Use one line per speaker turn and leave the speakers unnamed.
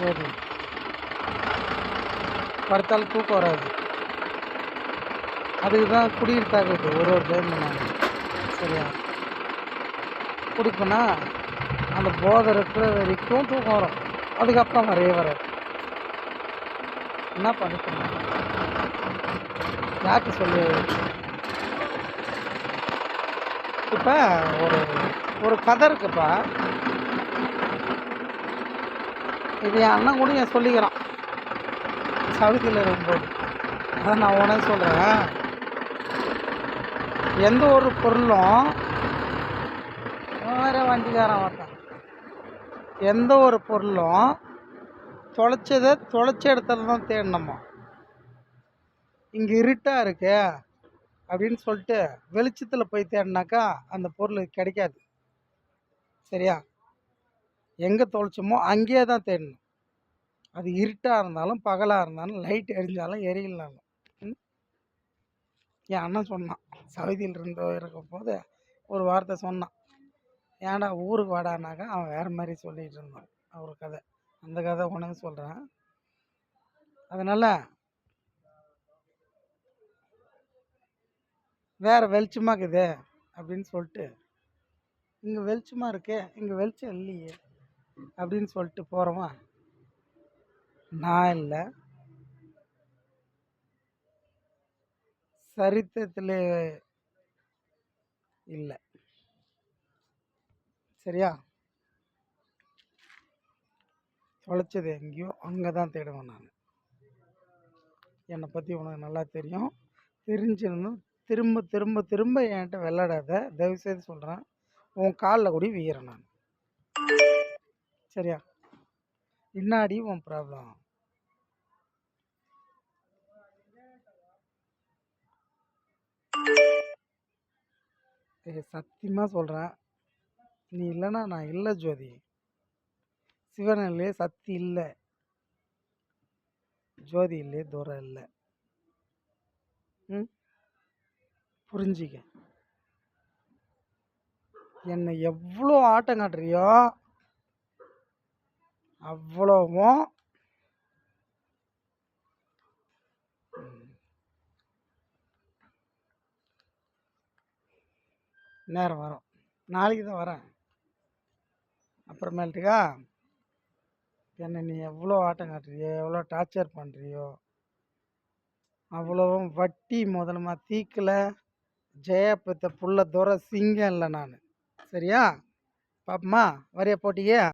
ஜோதி படுத்தாலும் தூக்கம் வராது. அதுக்கு தான் குடியிருத்தாக்குது ஒரு டைம் நான். சரியா, குடிப்பேன்னா அந்த போதை இருக்கிற வரைக்கும் தூக்கம் வரும், அதுக்கப்புறம் வரவே வராது. என்ன பண்ணிக்கணும், யாருக்கு சொல்லி. இப்போ ஒரு ஒரு கதை இருக்குப்பா, இது என் அண்ணன் கூட என் சொல்லிக்கிறான் சவுதியில் இருக்கும்போது. அதான் நான் உடனே சொல்கிறேன், எந்த ஒரு பொருளும் வேறு வண்டிக்காரன் வரட்டான், எந்த ஒரு பொருளும் தொலைச்ச இடத்துல தான் தேடணுமா. இங்கே இருட்டாக இருக்கு அப்படின்னு சொல்லிட்டு வெளிச்சத்தில் போய் தேடினாக்கா அந்த பொருள் கிடைக்காது. சரியா, எங்கே தொலைச்சோமோ அங்கேயே தான் தேடணும். அது இருட்டாக இருந்தாலும் பகலாக இருந்தாலும் லைட் எரிஞ்சாலும் எரியலனாலும். என் அண்ணன் சொன்னான், சவுதியில் இருக்கும் போது ஒரு வார்த்தை சொன்னான், ஏன்டா ஊருக்கு வாடானாக்கா அவன் வேறு மாதிரி சொல்லிகிட்டு இருந்தான். ஒரு கதை, அந்த கதை உனக்கு சொல்கிறேன். அதனால் வேறு வெளிச்சமாக இருக்குது அப்படின்னு சொல்லிட்டு, இங்கே வெளிச்சமாக இருக்கே, இங்கே வெளிச்சம் இல்லையே அப்படின்னு சொல்லிட்டு போகிறவன் நான் இல்லை, சரித்திரத்திலே இல்லை. சரியா, தொலைச்சது எங்கேயோ அங்கே தான் தேடுவேன் நான். என்னை பற்றி உனக்கு நல்லா தெரியும், தெரிஞ்சிருந்தும் திரும்ப திரும்ப திரும்ப என்கிட்ட விளையாடாத, தயவுசெய்து சொல்கிறேன். உன் காலில் கூடி வீகிறேன் நான். சரியா, இன்னாடி உன் ப்ராப்ளம். சத்தியமாக சொல்கிறேன், நீ இல்லைன்னா நான் இல்லை ஜோதி. சிவனிலே சக்தி இல்லை, ஜோதி இல்லையே தூரம் இல்லை. புரிஞ்சிக்க. என்னை எவ்வளோ ஆட்டம் காட்டுறியோ அவ்வளவும் நேரம் வரும். நாளைக்கு தான் வரேன். அப்புறமேட்டுக்கா என்னை நீ எவ்வளோ ஆட்டம் காட்டுறியோ, எவ்வளோ டார்ச்சர் பண்ணுறியோ அவ்வளவும் வட்டி முதலமா தீக்கல ஜெயப்பத்த புள்ள துரை சிங்கம் இல்லை நான். சரியா பாப்பமா, வரைய போட்டியே.